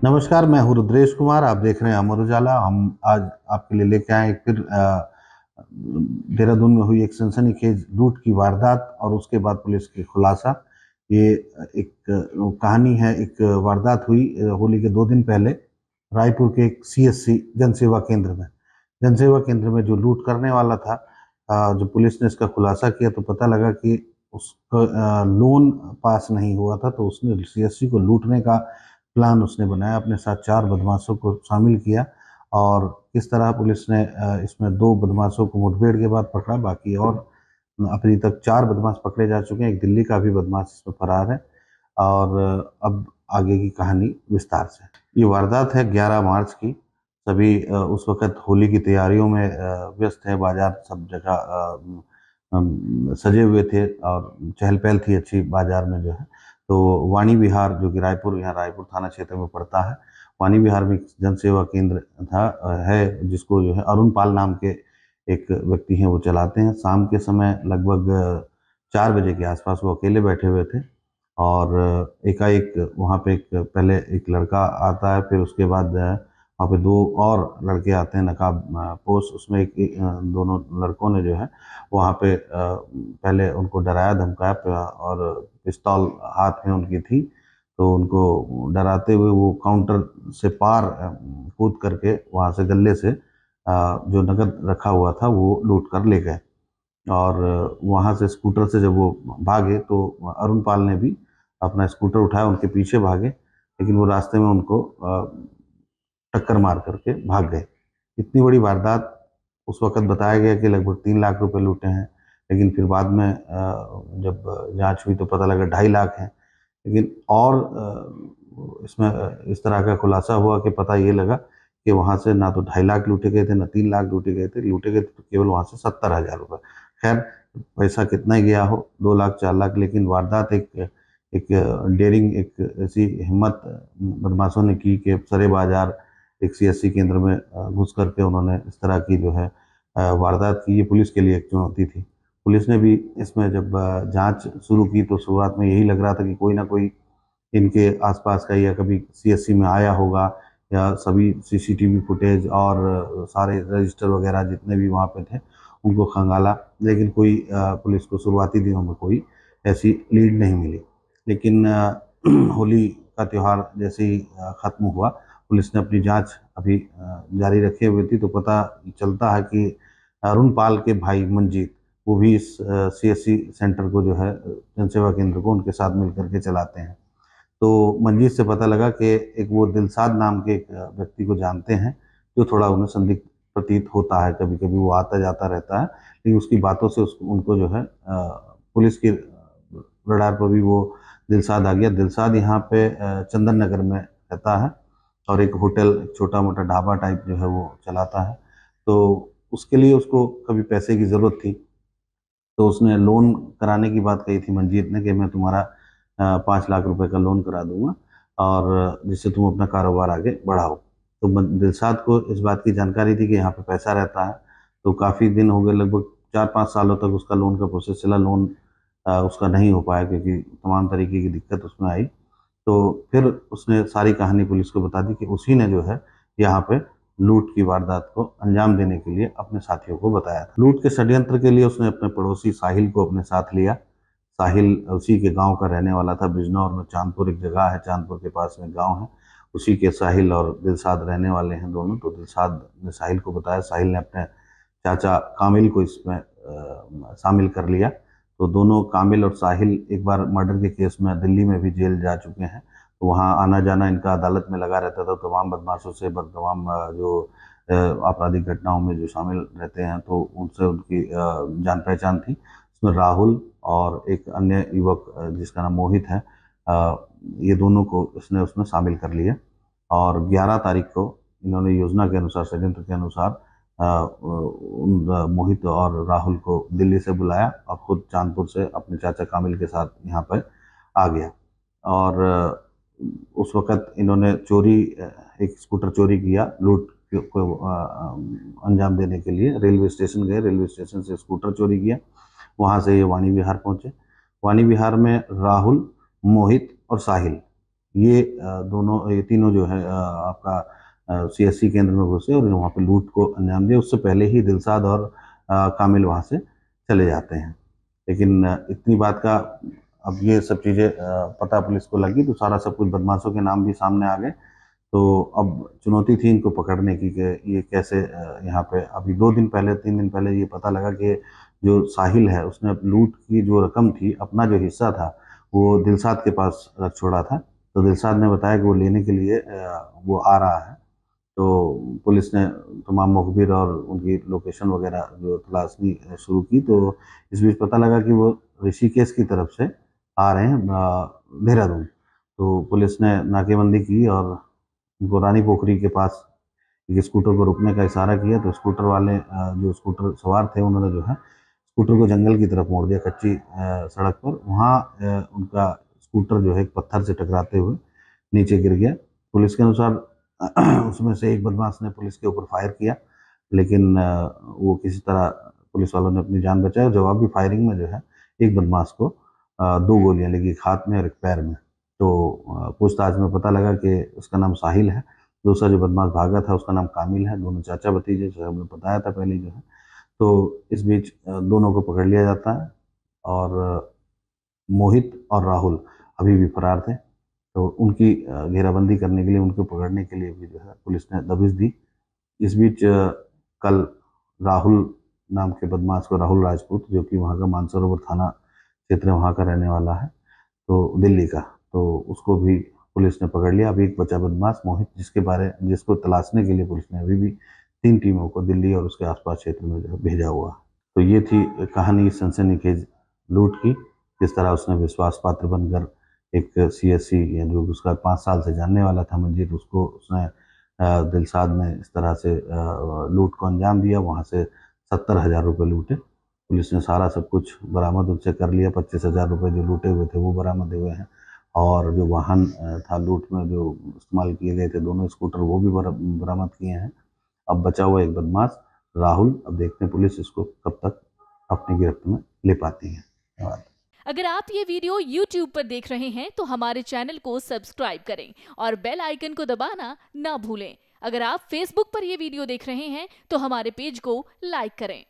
नमस्कार, मैं हूँ रुद्रेश कुमार। आप देख रहे हैं अमर उजाला। हम आज आपके लिए लेके आए फिर देहरादून में हुई एक सनसनीखेज लूट की वारदात और उसके बाद पुलिस के खुलासा। ये एक कहानी है। एक वारदात हुई होली के 2 दिन पहले रायपुर के एक सीएससी जनसेवा केंद्र में। जनसेवा केंद्र में जो लूट करने वाला था, जब पुलिस ने इसका खुलासा किया तो पता लगा कि उसका लोन पास नहीं हुआ था, तो उसने सीएससी को लूटने का प्लान उसने बनाया। अपने साथ 4 बदमाशों को शामिल किया और किस तरह पुलिस ने इसमें 2 बदमाशों को मुठभेड़ के बाद पकड़ा। बाकी और अभी तक 4 बदमाश पकड़े जा चुके हैं। एक दिल्ली का भी बदमाश इसमें फरार है। और अब आगे की कहानी विस्तार से। ये वारदात है 11 मार्च की। सभी उस वक़्त होली की तैयारियों में व्यस्त है। बाज़ार सब जगह सजे हुए थे और चहल-पहल थी अच्छी बाज़ार में जो है। तो वाणी विहार, जो कि रायपुर, यहाँ रायपुर थाना क्षेत्र में पड़ता है, वाणी विहार में एक जनसेवा केंद्र था है, जिसको जो है अरुण पाल नाम के एक व्यक्ति हैं वो चलाते हैं। शाम के समय लगभग 4 बजे के आसपास वो अकेले बैठे हुए थे और एकाएक वहाँ पे एक पहले एक लड़का आता है, फिर उसके बाद वहाँ पे 2 और लड़के आते हैं नकाबपोश। उसमें दोनों लड़कों ने जो है वहाँ पे पहले उनको डराया धमकाया और पिस्तौल हाथ में उनकी थी, तो उनको डराते हुए वो काउंटर से पार कूद करके वहाँ से गले से जो नकद रखा हुआ था वो लूट कर ले गए। और वहाँ से स्कूटर से जब वो भागे तो अरुण पाल ने भी अपना स्कूटर उठाया, उनके पीछे भागे, लेकिन वो रास्ते में उनको टक्कर मार करके भाग गए। इतनी बड़ी वारदात। उस वक़्त बताया गया कि लगभग 3 लाख रुपए लूटे हैं, लेकिन फिर बाद में जब जाँच हुई तो पता लगा 2.5 लाख हैं। लेकिन और इसमें इस तरह का खुलासा हुआ कि पता ये लगा कि वहाँ से ना तो 2.5 लाख लूटे गए थे, ना 3 लाख लूटे गए थे तो केवल वहाँ से 70,000 रुपए। खैर, पैसा कितना ही गया हो, 2 लाख 4 लाख, लेकिन वारदात एक एक डेयरिंग, एक ऐसी हिम्मत बदमाशों ने की कि सरे बाज़ार एक सीएससी केंद्र में घुस करके उन्होंने इस तरह की जो है वारदात की। ये पुलिस के लिए एक चुनौती थी। पुलिस ने भी इसमें जब जाँच शुरू की तो शुरुआत में यही लग रहा था कि कोई ना कोई इनके आसपास का या कभी सीएससी में आया होगा, या सभी सीसीटीवी फुटेज और सारे रजिस्टर वगैरह जितने भी वहाँ पे थे उनको खंगाला, लेकिन कोई पुलिस को शुरुआती दिनों में कोई ऐसी लीड नहीं मिली। लेकिन होली का त्यौहार जैसे ही ख़त्म हुआ, पुलिस ने अपनी जांच अभी जारी रखे हुए थी, तो पता चलता है कि अरुण पाल के भाई मंजीत, वो भी इस सीएससी सेंटर को जो है जनसेवा केंद्र को उनके साथ मिल करके चलाते हैं। तो मंजीत से पता लगा कि एक वो दिलसाद नाम के एक व्यक्ति को जानते हैं, जो थोड़ा उन्हें संदिग्ध प्रतीत होता है। कभी-कभी वो आता-जाता रहता है, लेकिन उसकी बातों से उस उनको जो है पुलिस के रडार पर भी वो दिलसाद आ गया। दिलसाद यहाँ पे चंदन नगर में रहता है और एक होटल, एक छोटा-मोटा ढाबा टाइप जो है वो चलाता है। तो उसके लिए उसको कभी पैसे की ज़रूरत थी, तो उसने लोन कराने की बात कही थी मंजीत ने कि मैं तुम्हारा 5 लाख रुपए का लोन करा दूँगा और जिससे तुम अपना कारोबार आगे बढ़ाओ। तो दिलशाद को इस बात की जानकारी थी कि यहाँ पे पैसा रहता है, तो काफ़ी दिन हो गए, लगभग 4-5 सालों तक उसका लोन का प्रोसेस चला। लोन उसका नहीं हो पाया क्योंकि तमाम तरीके की दिक्कत उसमें आई। तो फिर उसने सारी कहानी पुलिस को बता दी कि उसी ने जो है यहाँ पे लूट की वारदात को अंजाम देने के लिए अपने साथियों को बताया था। लूट के षड्यंत्र के लिए उसने अपने पड़ोसी साहिल को अपने साथ लिया। साहिल उसी के गांव का रहने वाला था। बिजनौर में चांदपुर एक जगह है, चांदपुर के पास में गांव है, उसी के साहिल और दिलशाद रहने वाले हैं दोनों। तो दिलशाद ने साहिल को बताया, साहिल ने अपने चाचा कामिल को इसमें शामिल कर लिया। तो दोनों कामिल और साहिल एक बार मर्डर के केस में दिल्ली में भी जेल जा चुके हैं। तो वहाँ आना जाना इनका अदालत में लगा रहता था। तमाम बदमाशों से तमाम जो आपराधिक घटनाओं में जो शामिल रहते हैं, तो उनसे उनकी जान पहचान थी। उसमें राहुल और एक अन्य युवक जिसका नाम मोहित है, ये दोनों को इसने उसमें शामिल कर लिया। और 11 तारीख को इन्होंने योजना के अनुसार, षड्यंत्र के अनुसार उन मोहित और राहुल को दिल्ली से बुलाया और खुद चांदपुर से अपने चाचा कामिल के साथ यहाँ पर आ गया। और उस वक़्त इन्होंने चोरी, एक स्कूटर चोरी किया लूट को अंजाम देने के लिए। रेलवे स्टेशन गए, रेलवे स्टेशन से स्कूटर चोरी किया। वहाँ से ये वाणी विहार पहुँचे। वाणी विहार में राहुल, मोहित और साहिल, ये ये तीनों जो है आपका सीएससी केंद्र में घुसे और वहाँ पे लूट को अंजाम दिया। उससे पहले ही दिलशाद और कामिल वहाँ से चले जाते हैं। लेकिन इतनी बात का अब ये सब चीज़ें पता पुलिस को लगी तो सारा सब कुछ बदमाशों के नाम भी सामने आ गए। तो अब चुनौती थी इनको पकड़ने की कि ये कैसे यहाँ पे अभी 2 दिन पहले 3 दिन पहले ये पता लगा कि जो साहिल है उसने लूट की जो रकम थी, अपना जो हिस्सा था, वो दिलशाद के पास रख छोड़ा था। तो दिलशाद ने बताया कि वो लेने के लिए वो आ रहा है। तो पुलिस ने तमाम मुखबिर और उनकी लोकेशन वगैरह जो तलाशनी शुरू की। तो इस बीच पता लगा कि वो ऋषिकेश की तरफ से आ रहे हैं देहरादून। तो पुलिस ने नाकेबंदी की और उनको रानी पोखरी के पास एक स्कूटर को रुकने का इशारा किया। तो स्कूटर वाले जो स्कूटर सवार थे उन्होंने जो है स्कूटर को जंगल की तरफ मोड़ दिया, कच्ची सड़क पर। वहाँ उनका स्कूटर जो है एक पत्थर से टकराते हुए नीचे गिर गया। पुलिस के अनुसार उसमें से एक बदमाश ने पुलिस के ऊपर फायर किया, लेकिन वो किसी तरह पुलिस वालों ने अपनी जान बचाई और जवाबी फायरिंग में जो है एक बदमाश को 2 गोलियां लगी, एक हाथ में और एक पैर में। तो पूछताछ में पता लगा कि उसका नाम साहिल है। दूसरा जो बदमाश भागा था उसका नाम कामिल है। दोनों चाचा भतीजे, जैसे हमने बताया था पहले जो है। तो इस बीच दोनों को पकड़ लिया जाता है और मोहित और राहुल अभी भी फरार थे। तो उनकी घेराबंदी करने के लिए, उनको पकड़ने के लिए भी जो है पुलिस ने दबिश दी। इस बीच कल राहुल नाम के बदमाश को, राहुल राजपूत, जो कि वहाँ का मानसरोवर थाना क्षेत्र है, वहाँ का रहने वाला है, तो दिल्ली का, तो उसको भी पुलिस ने पकड़ लिया। अभी एक बचा बदमाश मोहित, जिसको तलाशने के लिए पुलिस ने अभी भी 3 टीमों को दिल्ली और उसके आसपास क्षेत्र में जो है भेजा हुआ है। तो ये थी कहानी सनसनीखेज लूट की, किस तरह उसने विश्वास पात्र बनकर एक सीएससी या जो उसका 5 साल से जानने वाला था मंजीत, उसको उसने दिलशाद ने इस तरह से लूट को अंजाम दिया। वहाँ से 70,000 रुपये लूटे। पुलिस ने सारा सब कुछ बरामद उनसे कर लिया। 25,000 रुपये जो लूटे हुए थे वो बरामद हुए हैं और जो वाहन था लूट में जो इस्तेमाल किए गए थे, दोनों स्कूटर, वो भी बरामद किए हैं। अब बचा हुआ एक बदमाश राहुल। अब देखते हैं पुलिस इसको कब तक अपनी गिरफ्त में ले पाती है। धन्यवाद। अगर आप ये वीडियो YouTube पर देख रहे हैं तो हमारे चैनल को सब्सक्राइब करें और बेल आइकन को दबाना ना भूलें। अगर आप Facebook पर ये वीडियो देख रहे हैं तो हमारे पेज को लाइक करें।